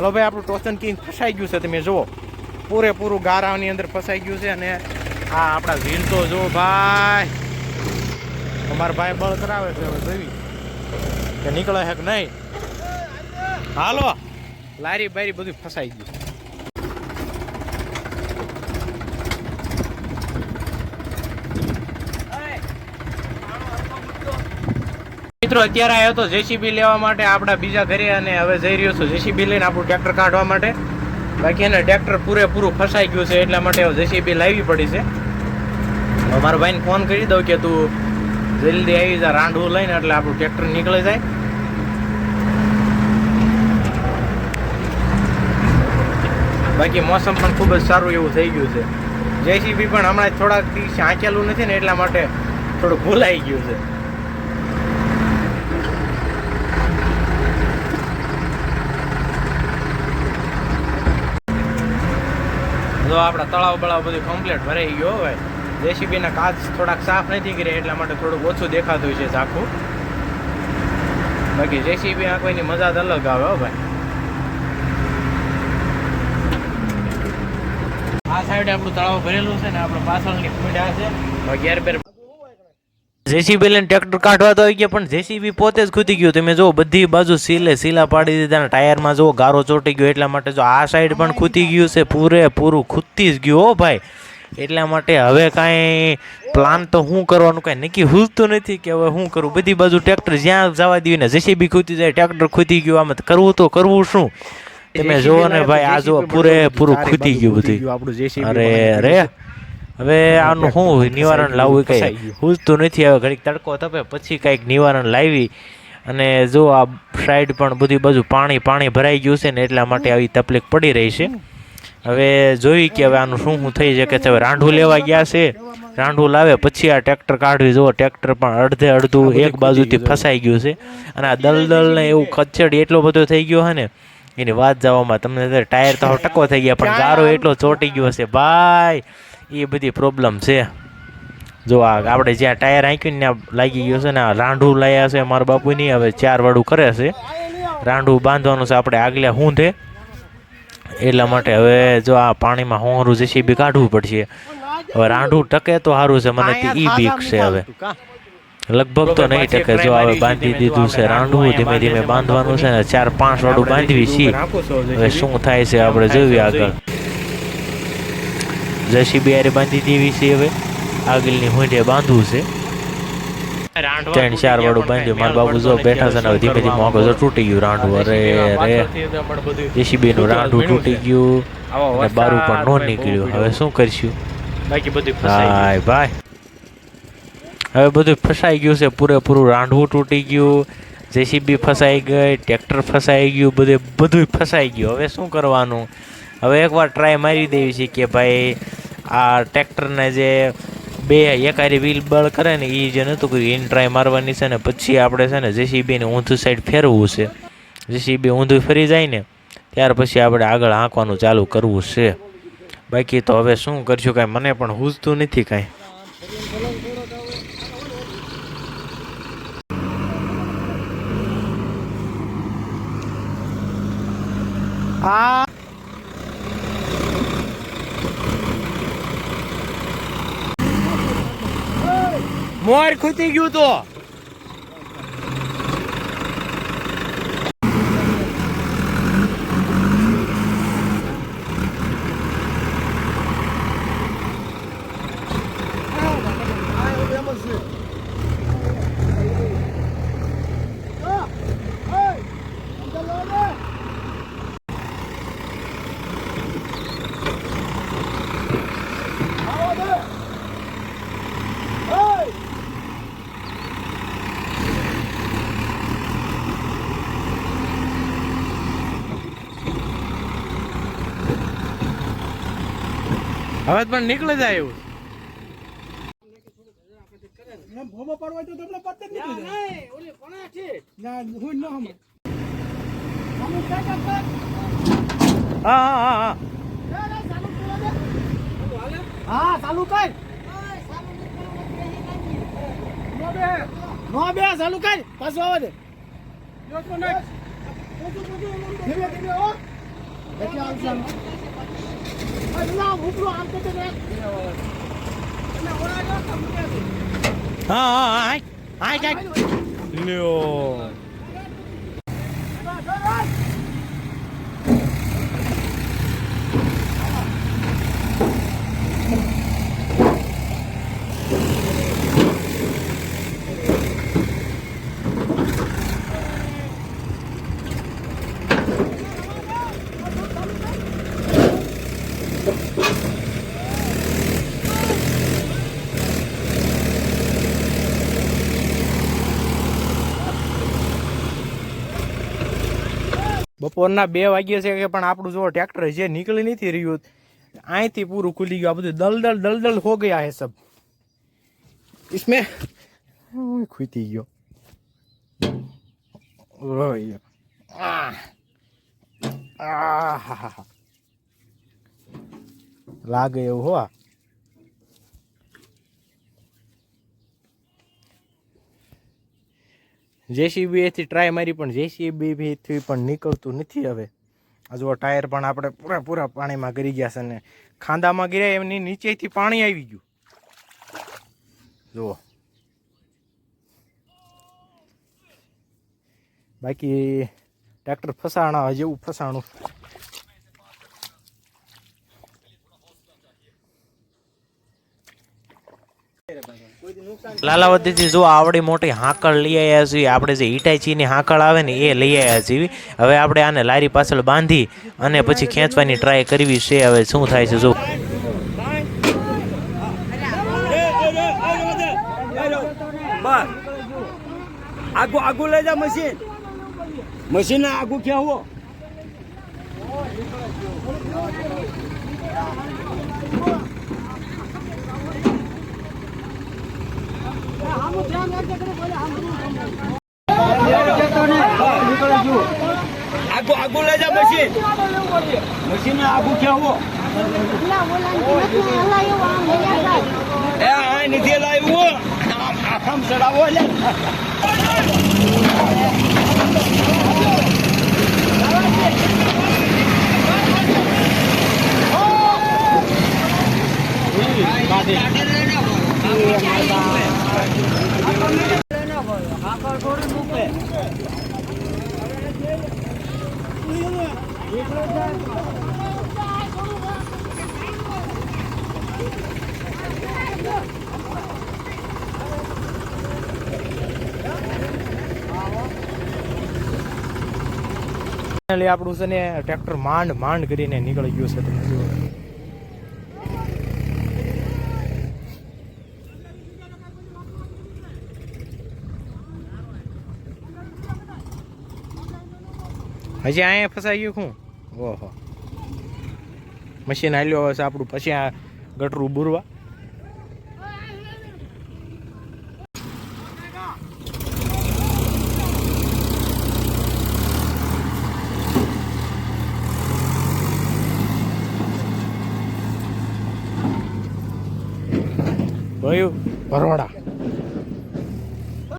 હાલો ભાઈ, આપણું ટોચન કિંગ ફસાઈ ગયું છે. તમે જુઓ, પૂરેપૂરું ગારાની અંદર ફસાઈ ગયું છે. અને આ આપણા વીર તો જો ભાઈ, અમારા ભાઈ બળ કરાવે છે. હવે જોઈ કે નીકળે છે કે નહીં. હાલો, લારી બારી બધું ફસાઈ ગયું. મિત્રો અત્યારે આવ્યો તો જેસીબી લેવા માટે આપણા બીજા ઘરે, અને હવે જઈ રહ્યો છું જેસીબી લઈને આપણું ટ્રેક્ટર કાઢવા માટે. બાકી એને ટ્રેક્ટર પૂરેપૂરું ફસાઈ ગયું છે, એટલા માટે જેસીબી લાવવી પડી છે. મારા ભાઈને ફોન કરી દઉં કે તું જલ્દી આવી જા રાંડવું લઈને, એટલે આપણું ટ્રેક્ટર નીકળી જાય. બાકી મોસમ પણ ખૂબ જ સારું એવું થઈ ગયું છે. જેસીબી પણ હમણાં થોડાક દિવસ આંચેલું નથી ને, એટલા માટે થોડું ભૂલાઈ ગયું છે. જો આપણા તળાવ બળાવ બધું કમ્પ્લીટ ભરાઈ ગયો. હવે જેસીબીના કાચ થોડાક સાફ નથી કર્યા, એટલા માટે થોડુંક ઓછું દેખાતું છે ઝાખું. બાકી જેસીબી આંખવાની મજા જ અલગ આવે. હો ભાઈ, આ સાઈડે આપણું તળાવ ભરેલું છે ને, આપણે પાછળની ખુંડા છે. ઘેર બેર જેસીબી લઈને ટ્રેક્ટર કાઢવા તો આવી ગયા, પણ જેસીબી પોતે જ ખૂતી ગયું. તમે જો બધી બાજુ સીલા પાડી દીધા, ટાયરમાં જો ગારો ચોટી ગયો. એટલા માટે જો આ સાઈડ પણ ખૂતી ગયું છે, પૂરેપૂરું ખૂતી જ ગયું. હો ભાઈ, એટલા માટે હવે કાંઈ પ્લાન તો શું કરવાનું કાંઈ નક્કી હુજતું નથી કે હવે શું કરું. બધી બાજુ ટ્રેક્ટર જ્યાં જવા દઈએ ને જેસીબી ખૂતી જાય, ટ્રેક્ટર ખૂતી ગયું. આમાં કરવું તો કરવું શું? તમે જોવો ને ભાઈ, આ જો પૂરેપૂરું ખૂતી ગયું બધું. અરે રે, હવે આનું શું નિવારણ લાવવું કઈ હુજતું નથી. હવે ઘડીક તડકો તપે પછી કંઈક નિવારણ લાવી. અને જો આ સાઈડ પણ બધી બાજુ પાણી ભરાઈ ગયું છે ને, એટલા માટે આવી તકલીફ પડી રહી છે. હવે જોઈ કે હવે આનું શું થઈ શકે છે. હવે રાંઢું લેવા ગયા છે, રાંઢું લાવે પછી આ ટ્રેક્ટર કાઢવી. જુઓ, ટ્રેક્ટર પણ અડધું એક બાજુથી ફસાઈ ગયું છે. અને આ દલદલ ને એવું ખચ્ચડ એટલો બધો થઈ ગયો છે ને, એની વાત જવામાં. તમને ટાયર તો ટકો થઈ ગયા, પણ ગારો એટલો ચોટી ગયો છે ભાઈ, એ બધી પ્રોબ્લેમ છે. જો આ આપણે જ્યાં ટાયર આંક્યું ને લાગી ગયો છે ને. આ રાંઢું લાયા છે મારા બાપુની, હવે 4 વાળું કરે છે. રાંઢું બાંધવાનું છે આપણે આગલા હૂંધે, એટલા માટે હવે જો આ પાણીમાં હોરું જેસીબી કાઢવું પડશે. હવે રાંઢું ટકે તો સારું છે, મને ઈ બીક છે. હવે લગભગ તો નહીં ટકે. જો હવે બાંધી દીધું છે રાંઢું, ધીમે ધીમે બાંધવાનું છે ને. 4-5 વાળું બાંધવી છે. હવે શું થાય છે આપણે જોઈએ આગળ. જેસીબી આરે બાંધી દેવી છે. હવે આગળની હોંઢે બાંધવું છે. 3-4 વાળું બાંધ્યું. મારા બાબુ જો બેઠા છે ને, ધીમે ધીમે આગળ જો તૂટી ગયું રાંઢું. અરે રે, જેસીબી નું રાંઢું તૂટી ગયું અને બારું પણ ન નીકળ્યું. હવે શું કરશું? બાકી બધું ફસાઈ ભાઈ, હવે બધું ફસાઈ ગયું છે. પૂરેપૂરું રાંઢવું તૂટી ગયું, જેસીબી ફસાઈ ગઈ, ટ્રેક્ટર ફસાઈ ગયું, બધું ફસાઈ ગયું. હવે શું કરવાનું? હવે એકવાર ટ્રાય મારી દેવી છે કે ભાઈ આ ટ્રેક્ટરને જે એકારી વ્હીલ બળ કરે ને, એ જે નહોતું કર્યું એને ટ્રાય મારવાની છે ને. પછી આપણે છે ને જેસીબીને ઊંધું સાઈડ ફેરવવું છે. જેસીબી ઊંધું ફરી જાય ને ત્યાર પછી આપણે આગળ હાંકવાનું ચાલુ કરવું છે. બાકી તો હવે શું કરશું, કાંઈ મને પણ હુજતું નથી કાંઈ. આ મોર ખૂતી ગયું તો હવે પણ નીકળી જાય એવું. હા ચાલુ કર, નો બે ચાલુ કર, પાછું આવવા દે. હા હા હા લ્યો બપોરના 2 વાગ્યા છે કે પણ આપણું જો ટ્રેક્ટર જે નીકળી નથી રહ્યું અહીંથી પૂરું ખુલી ગયું. આ બધું દલદલ દલદલ હો ગયા હે સબ इसमें ખૂતી ગયો ઓય લાગે એવું હો. જેસીબી થી ટ્રાય મારી પણ જેસીબી થી પણ નીકળતું નથી. હવે આ જો ટાયર પણ આપણે પૂરા પાણીમાં ગરી ગયા છે ને ખાંદામાં ગીર્યા એમની નીચેથી પાણી આવી ગયું. જુઓ બાકી ટ્રેક્ટર ફસાણા જેવું ફસાણું. લાલાવતીથી જો આવડી મોટી હાંકળ લઈ આવ્યા છીએ આપણે. જે હિટાચીની હાંકળ આવે ને એ લઈ આવ્યા છીએ. હવે આપણે આને લારી પાછળ બાંધી અને પછી ખેંચવાની ટ્રાય કરવી છે. હવે શું થાય છે જો આગુ લઈ જા મશીન આગુ ખેવો. આગુ લઈ જા મશીન આગુ ખેવો. નથી લાવ્યું આમ ચડાવો લે. આપણું છે ને ટ્રેક્ટર માંડ કરીને નીકળી ગયું છે. તમે જુઓ હજી અહીંયા ફસાઈ ગયું શું? ઓહો મશીન હાલ્યો હશે આપણું. પછી આ ગટરું બુરવા ભરોડા